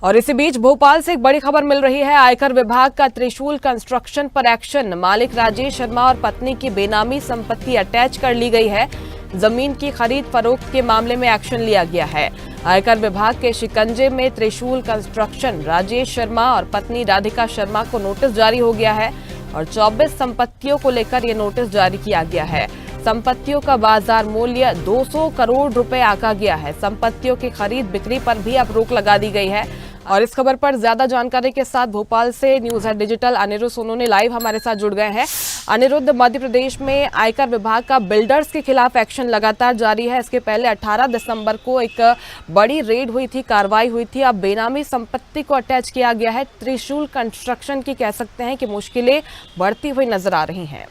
और इसी बीच भोपाल से एक बड़ी खबर मिल रही है। आयकर विभाग का त्रिशूल कंस्ट्रक्शन पर एक्शन। मालिक राजेश शर्मा और पत्नी की बेनामी संपत्ति अटैच कर ली गई है। जमीन की खरीद फरोख्त के मामले में एक्शन लिया गया है। आयकर विभाग के शिकंजे में त्रिशूल कंस्ट्रक्शन राजेश शर्मा और पत्नी राधिका शर्मा को नोटिस जारी हो गया है और 24 संपत्तियों को लेकर यह नोटिस जारी किया गया है। संपत्तियों का बाजार मूल्य 200 करोड़ रुपए आंका गया है। संपत्तियों की खरीद बिक्री पर भी अब रोक लगा दी गई है। और इस खबर पर ज्यादा जानकारी के साथ भोपाल से न्यूज हेड डिजिटल अनिरुद्ध सोनोनी लाइव हमारे साथ जुड़ गए हैं। अनिरुद्ध, मध्य प्रदेश में आयकर विभाग का बिल्डर्स के खिलाफ एक्शन लगातार जारी है। इसके पहले 18 दिसंबर को एक बड़ी रेड हुई थी, कार्रवाई हुई थी। अब बेनामी संपत्ति को अटैच किया गया है। त्रिशूल कंस्ट्रक्शन की कह सकते हैं कि मुश्किलें बढ़ती हुई नजर आ रही हैं।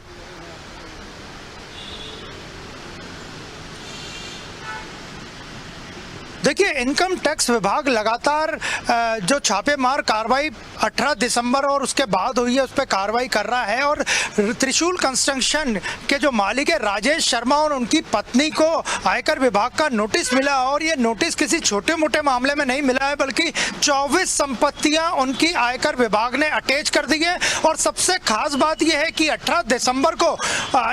देखिए, इनकम टैक्स विभाग लगातार जो छापेमार कार्रवाई 18 दिसंबर और उसके बाद हुई है उस पर कार्रवाई कर रहा है। और त्रिशूल कंस्ट्रक्शन के जो मालिक है राजेश शर्मा और उनकी पत्नी को आयकर विभाग का नोटिस मिला। और ये नोटिस किसी छोटे मोटे मामले में नहीं मिला है, बल्कि 24 संपत्तियां उनकी आयकर विभाग ने अटैच कर दी है। और सबसे खास बात यह है कि 18 दिसंबर को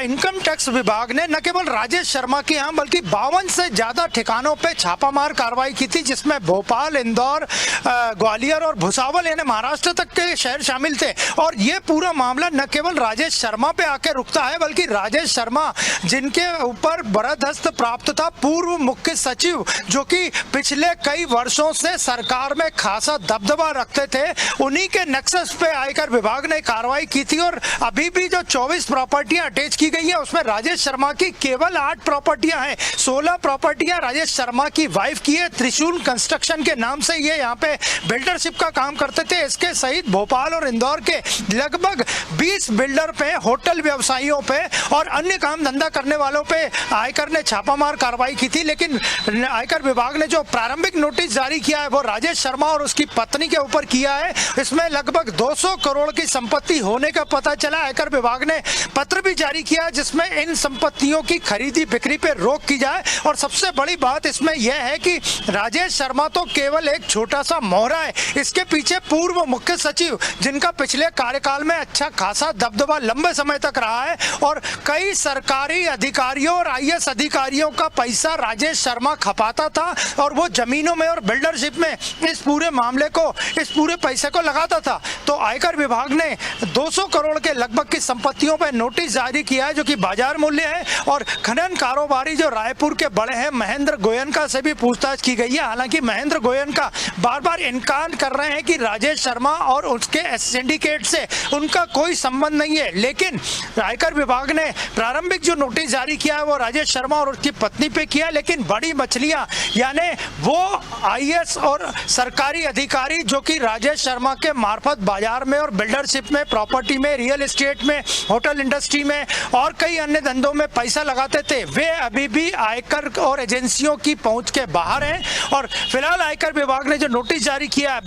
इनकम टैक्स विभाग ने न केवल राजेश शर्मा के यहाँ बल्कि 52 से ज्यादा ठिकानों पर छापामार कार्रवाई की थी, जिसमें भोपाल, इंदौर, ग्वालियर और भुसावल यानी महाराष्ट्र तक के शहर शामिल थे। और ये पूरा मामला न केवल राजेश शर्मा पे आके रुकता है, बल्कि राजेश शर्मा जिनके ऊपर बरदस्त प्राप्त था पूर्व मुख्य सचिव, जो कि पिछले कई वर्षों से सरकार में खासा दबदबा रखते थे, उन्हीं के नेक्सस पे आयकर विभाग ने कार्रवाई की थी। और अभी भी जो 24 प्रॉपर्टियां अटैच की गई है उसमें राजेश शर्मा की केवल 8 प्रॉपर्टियां हैं। 16 प्रॉपर्टियां राजेश शर्मा की वाइफ की है। त्रिशूल कंस्ट्रक्शन के नाम से ये यहाँ पे बिल्डरशिप का काम करते थे। इसके सहित भोपाल और इंदौर के लगभग 20 बिल्डर पे, होटल व्यवसायियों पे और अन्य काम धंधा करने वालों पे आयकर ने छापामार कार्रवाई की थी। लेकिन आयकर विभाग ने जो प्रारंभिक नोटिस जारी किया है वो राजेश शर्मा और उसकी पत्नी के ऊपर किया है। इसमें लगभग 200 करोड़ की संपत्ति होने का पता चला। आयकर विभाग ने पत्र भी जारी किया जिसमें इन संपत्तियों की खरीदी बिक्री पे रोक की जाए। और सबसे बड़ी बात इसमें यह है कि राजेश शर्मा तो केवल एक छोटा सा मोहरा है, इसके पीछे पूर्व मुख्य सचिव जिनका पिछले कार्यकाल में अच्छा खासा दबदबा लंबे समय तक रहा है और कई सरकारी अधिकारियों और आईएएस अधिकारियों का पैसा राजेश शर्मा खपाता था और वो जमीनों में और बिल्डरशिप में इस पूरे मामले को, इस पूरे पैसे को लगाता था। तो आयकर विभाग ने 200 करोड़ के लगभग की संपत्तियों पर नोटिस जारी किया है, जो कि बाजार मूल्य है। और खनन कारोबारी जो रायपुर के बड़े हैं महेंद्र गोयनका से भी पूछताछ की गई है। हालांकि महेंद्र गोयनका बार बार इनकार कर रहे हैं कि राजेश शर्मा और उसके सिंडिकेट से उनका कोई संबंध नहीं है। लेकिन आयकर विभाग ने प्रारंभिक जो नोटिस जारी किया है वो राजेश शर्मा और उसकी पत्नी पे किया। लेकिन बड़ी मछलियां यानी वो आईएएस और सरकारी अधिकारी जो कि राजेश शर्मा के मार्फत बाजार में और बिल्डरशिप में, प्रॉपर्टी में, रियल एस्टेट में, होटल इंडस्ट्री में और कई अन्य धंधों में पैसा लगाते थे, वे अभी भी आयकर और एजेंसियों की पहुंच के बाहर हैं। और फिलहाल आयकर विभाग ने जो नोटिस जारी किया है,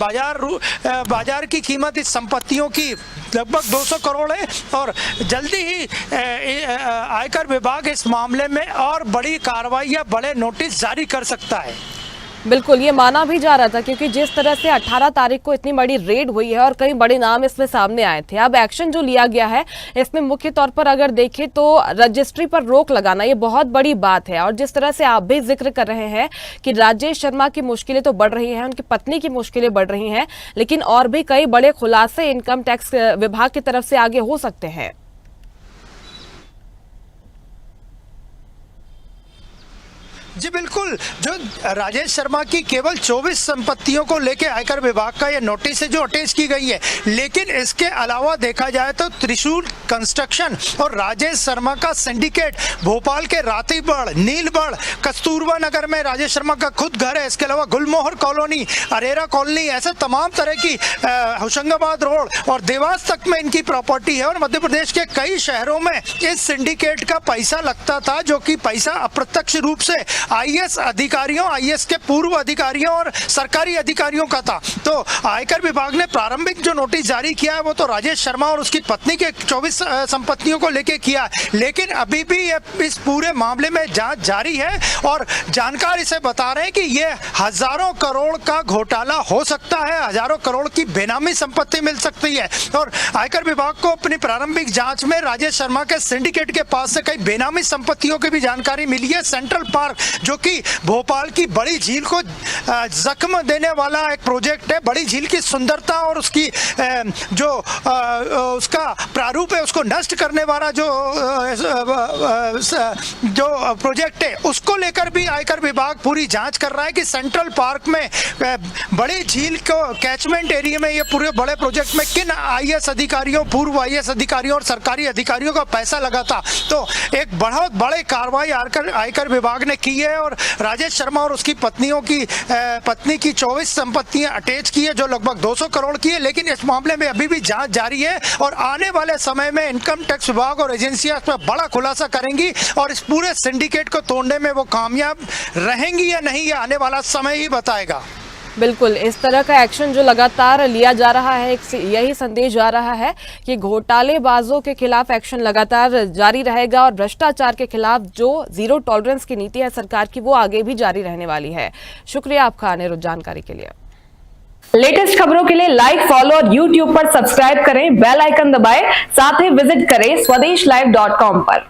बाजार की कीमत इस संपत्तियों की लगभग 200 करोड़ है और जल्दी ही आयकर विभाग इस मामले में और बड़ी कार्रवाई या बड़े नोटिस जारी कर सकता है। बिल्कुल, ये माना भी जा रहा था क्योंकि जिस तरह से 18 तारीख को इतनी बड़ी रेड हुई है और कई बड़े नाम इसमें सामने आए थे। अब एक्शन जो लिया गया है इसमें मुख्य तौर पर अगर देखें तो रजिस्ट्री पर रोक लगाना ये बहुत बड़ी बात है। और जिस तरह से आप भी जिक्र कर रहे हैं कि राजेश शर्मा की मुश्किलें तो बढ़ रही हैं, उनकी पत्नी की मुश्किलें बढ़ रही हैं, लेकिन और भी कई बड़े खुलासे इनकम टैक्स विभाग की तरफ से आगे हो सकते हैं। जी बिल्कुल, जो राजेश शर्मा की केवल 24 संपत्तियों को लेकर आयकर विभाग का ये नोटिस है जो अटैच की गई है। लेकिन इसके अलावा देखा जाए तो त्रिशूल कंस्ट्रक्शन और राजेश शर्मा का सिंडिकेट भोपाल के रातीबढ़, नीलबढ़, कस्तूरबा नगर में राजेश शर्मा का खुद घर है। इसके अलावा गुलमोहर कॉलोनी, अरेरा कॉलोनी, ऐसे तमाम तरह की होशंगाबाद रोड और देवास तक में इनकी प्रॉपर्टी है। और मध्य प्रदेश के कई शहरों में इस सिंडिकेट का पैसा लगता था, जो कि पैसा अप्रत्यक्ष रूप से आईएएस अधिकारियों, आईएएस के पूर्व अधिकारियों और सरकारी अधिकारियों का था। तो आयकर विभाग ने प्रारंभिक जो नोटिस जारी किया है वो तो राजेश शर्मा और उसकी पत्नी के 24 संपत्तियों को लेके किया है, लेकिन अभी भी इस पूरे मामले में जांच जारी है और जानकार इसे बता रहे हैं कि ये हजारों करोड़ का घोटाला हो सकता है, हजारों करोड़ की बेनामी संपत्ति मिल सकती है। और आयकर विभाग को अपनी प्रारंभिक जांच में राजेश शर्मा के सिंडिकेट के पास से कई बेनामी संपत्तियों की भी जानकारी मिली है। सेंट्रल पार्क जो कि भोपाल की बड़ी झील को जख्म देने वाला एक प्रोजेक्ट है, बड़ी झील की सुंदरता और उसकी जो उसका प्रारूप है उसको नष्ट करने वाला जो प्रोजेक्ट है उसको लेकर भी आयकर विभाग पूरी जांच कर रहा है कि सेंट्रल पार्क में बड़ी झील को कैचमेंट एरिया में ये पूरे बड़े प्रोजेक्ट में किन आईएएस अधिकारियों, पूर्व आईएएस अधिकारियों और सरकारी अधिकारियों का पैसा लगा था। तो एक बहुत बड़े कार्रवाई आयकर विभाग ने की है और राजेश शर्मा और उसकी पत्नी की 24 संपत्तियां अटैच की है जो लगभग 200 करोड़ की है, लेकिन इस मामले में अभी भी जांच जारी है और आने वाले समय में इनकम टैक्स विभाग और एजेंसियां इस पर बड़ा खुलासा करेंगी और इस पूरे सिंडिकेट को तोड़ने में वो कामयाब रहेंगी या नहीं, ये आने वाला समय ही बताएगा। बिल्कुल, इस तरह का एक्शन जो लगातार लिया जा रहा है, यही संदेश जा रहा है कि घोटालेबाजों के खिलाफ एक्शन लगातार जारी रहेगा और भ्रष्टाचार के खिलाफ जो जीरो टॉलरेंस की नीति है सरकार की वो आगे भी जारी रहने वाली है। शुक्रिया आपका अनिरुद्ध जानकारी के लिए। लेटेस्ट खबरों के लिए लाइक, फॉलो और यूट्यूब पर सब्सक्राइब करें, बेल आइकन दबाएं, साथ ही विजिट करें swedeshlive.com पर।